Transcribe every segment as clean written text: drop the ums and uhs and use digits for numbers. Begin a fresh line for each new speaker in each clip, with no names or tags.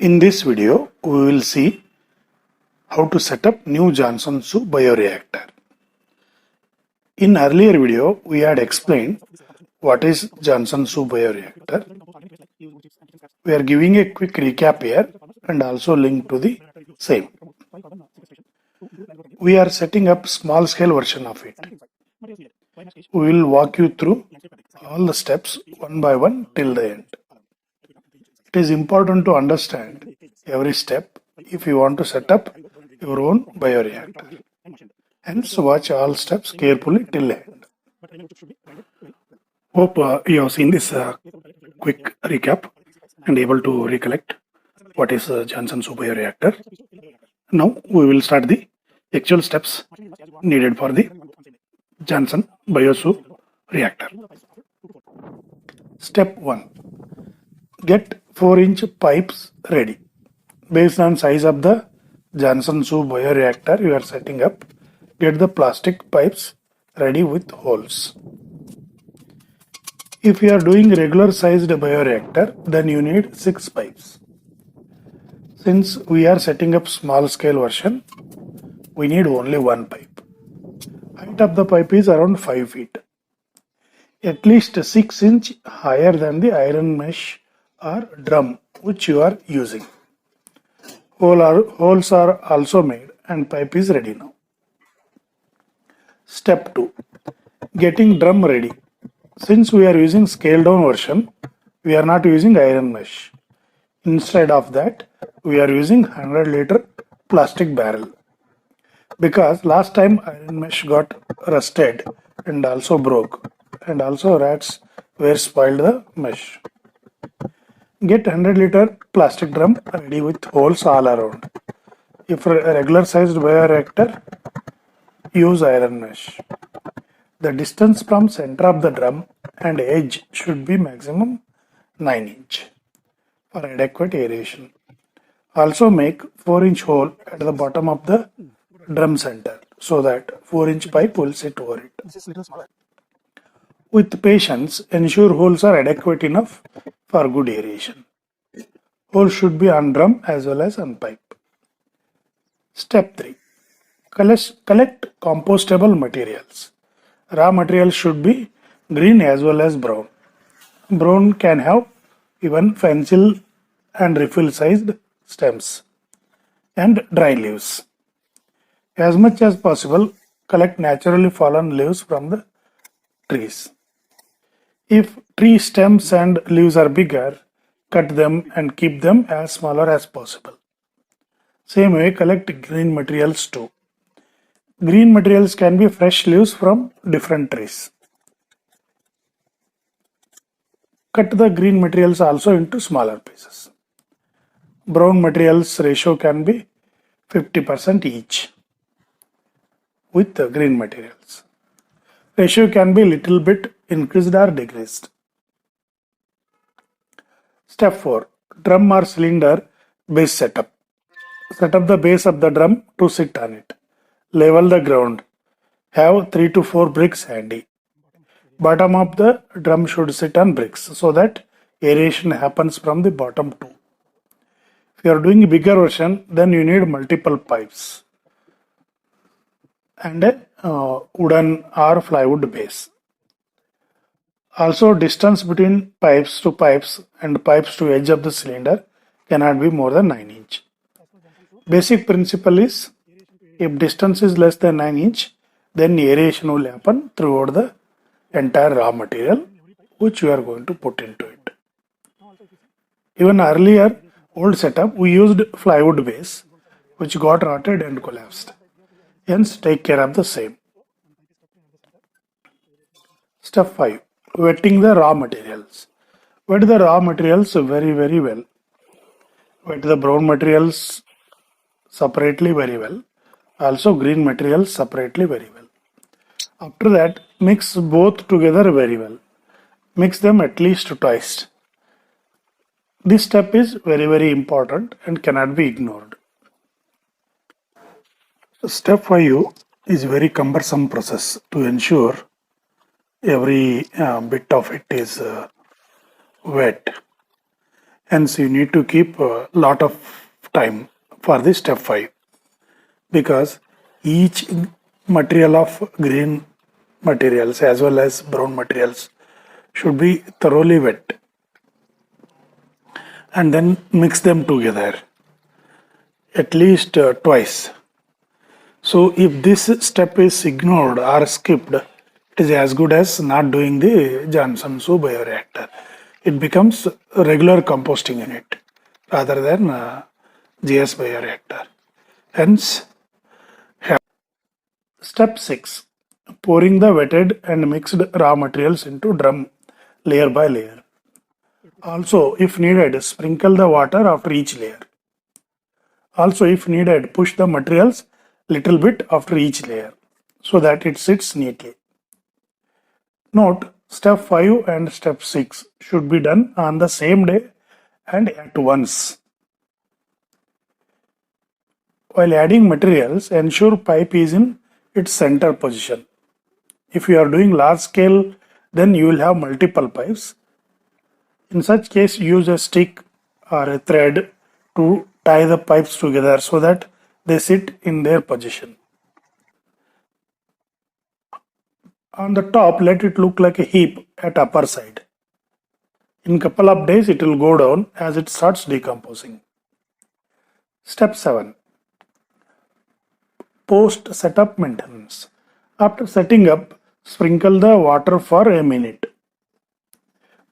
In this video, we will see how to set up new Johnson-Su bioreactor. In earlier video, we had explained what is Johnson-Su bioreactor. We are giving a quick recap here and also link to the same. We are setting up small scale version of it. We will walk you through all the steps one by one till the end. It is important to understand every step if you want to set up your own bioreactor. Hence, watch all steps carefully till the end. Hope you have seen this quick recap and able to recollect what is Johnson-Su bioreactor. Now we will start the actual steps needed for the Johnson Biosu reactor. Step 1. Get 4-inch pipes ready. Based on size of the Johnson-Su bioreactor you are setting up, get the plastic pipes ready with holes. If you are doing regular sized bioreactor, then you need 6 pipes. Since we are setting up small scale version, we need only 1 pipe. Height of the pipe is around 5 feet. At least 6 inch higher than the iron mesh or drum which you are using. Holes are also made and pipe is ready now. Step 2. Getting drum ready. Since we are using scaled down version, we are not using iron mesh. Instead of that, we are using 100-liter plastic barrel. Because last time iron mesh got rusted and also broke, and also rats were spoiled the mesh. Get 100-liter plastic drum ready with holes all around. If a regular sized bioreactor, use iron mesh. The distance from center of the drum and edge should be maximum 9 inch for adequate aeration. Also make 4-inch hole at the bottom of the drum center so that 4-inch pipe will sit over it. With patience, ensure holes are adequate enough for good aeration. Holes should be on drum as well as on pipe. Step 3. Collect compostable materials. Raw materials should be green as well as brown. Brown can have even pencil and refill sized stems and dry leaves. As much as possible, collect naturally fallen leaves from the trees. If tree stems and leaves are bigger, cut them and keep them as smaller as possible. Same way, collect green materials too. Green materials can be fresh leaves from different trees. Cut the green materials also into smaller pieces. Brown materials ratio can be 50% each with the green materials. Ratio can be little bit increased or decreased. Step 4. Drum or cylinder base setup. Set up the base of the drum to sit on it. Level the ground. Have 3 to 4 bricks handy. Bottom of the drum should sit on bricks so that aeration happens from the bottom too. If you are doing a bigger version, then you need multiple pipes and a wooden or plywood base. Also, distance between pipes to pipes and pipes to edge of the cylinder cannot be more than 9 inch. Basic principle is, if distance is less than 9 inch, then aeration will happen throughout the entire raw material which you are going to put into it. Even earlier old setup, we used plywood base which got rotted and collapsed. Hence, take care of the same. Step 5. Wetting the raw materials. Wet the raw materials very well. Wet the brown materials separately very well. Also green materials separately very well. After that, mix both together very well. Mix them at least twice. This step is very important and cannot be ignored. Step 5 is very cumbersome process to ensure every bit of it is wet. Hence, you need to keep a lot of time for the step 5 because each material of green materials as well as brown materials should be thoroughly wet and then mix them together at least twice. So if this step is ignored or skipped, it is as good as not doing the Johnson-Su bioreactor. It becomes a regular composting unit rather than GS bioreactor. Hence, step 6. Pouring the wetted and mixed raw materials into drum layer by layer. Also, if needed, sprinkle the water after each layer. Also, if needed, push the materials little bit after each layer so that it sits neatly. Note, step 5 and step 6 should be done on the same day and at once. While adding materials, ensure pipe is in its center position. If you are doing large scale, then you will have multiple pipes. In such case, use a stick or a thread to tie the pipes together so that they sit in their position. On the top, let it look like a heap at upper side. In couple of days, it will go down as it starts decomposing. Step 7. Post setup maintenance. After setting up, sprinkle the water for a minute.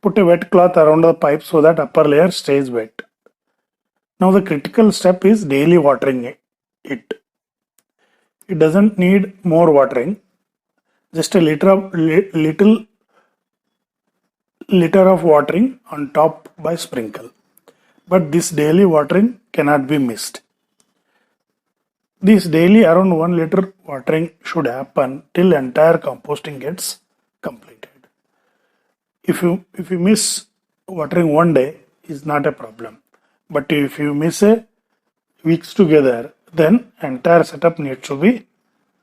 Put a wet cloth around the pipe so that upper layer stays wet. Now the critical step is daily watering it. It doesn't need more watering. Just a little liter of watering on top by sprinkle. But this daily watering cannot be missed. This daily around 1 liter watering should happen till entire composting gets completed. If you miss watering one day is not a problem. But if you miss a weeks together, then entire setup needs to be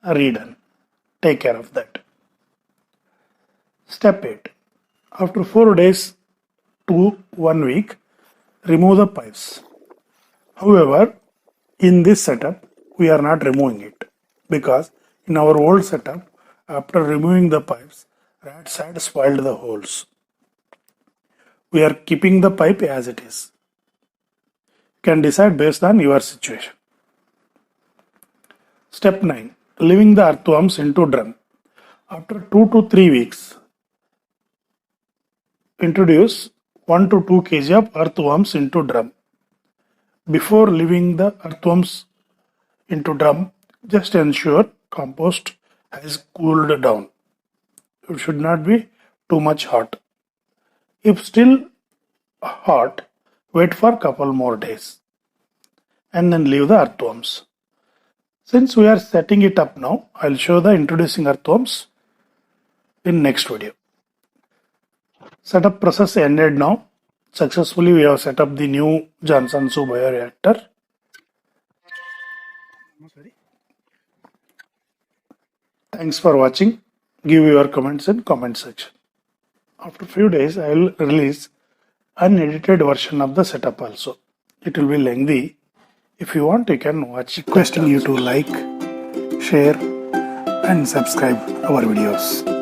redone. Take care of that. Step 8. After 4 days to 1 week, remove the pipes. However, in this setup, we are not removing it because in our old setup, after removing the pipes, rats had spoiled the holes. We are keeping the pipe as it is. You can decide based on your situation. Step 9. Leaving the earthworms into drum. After 2 to 3 weeks, introduce 1 to 2 kg of earthworms into drum. Before leaving the earthworms into drum, just ensure compost has cooled down. It should not be too much hot. If still hot, wait for couple more days and then leave the earthworms. Since we are setting it up now, I'll show the introducing earthworms in next video. Setup process ended now. Successfully we have set up the new Johnson-Su bioreactor. Thanks for watching. Give your comments in comment section. After few days, I will release unedited version of the setup also. It will be lengthy. If you want, you can watch. Requesting you to like, share and subscribe our videos.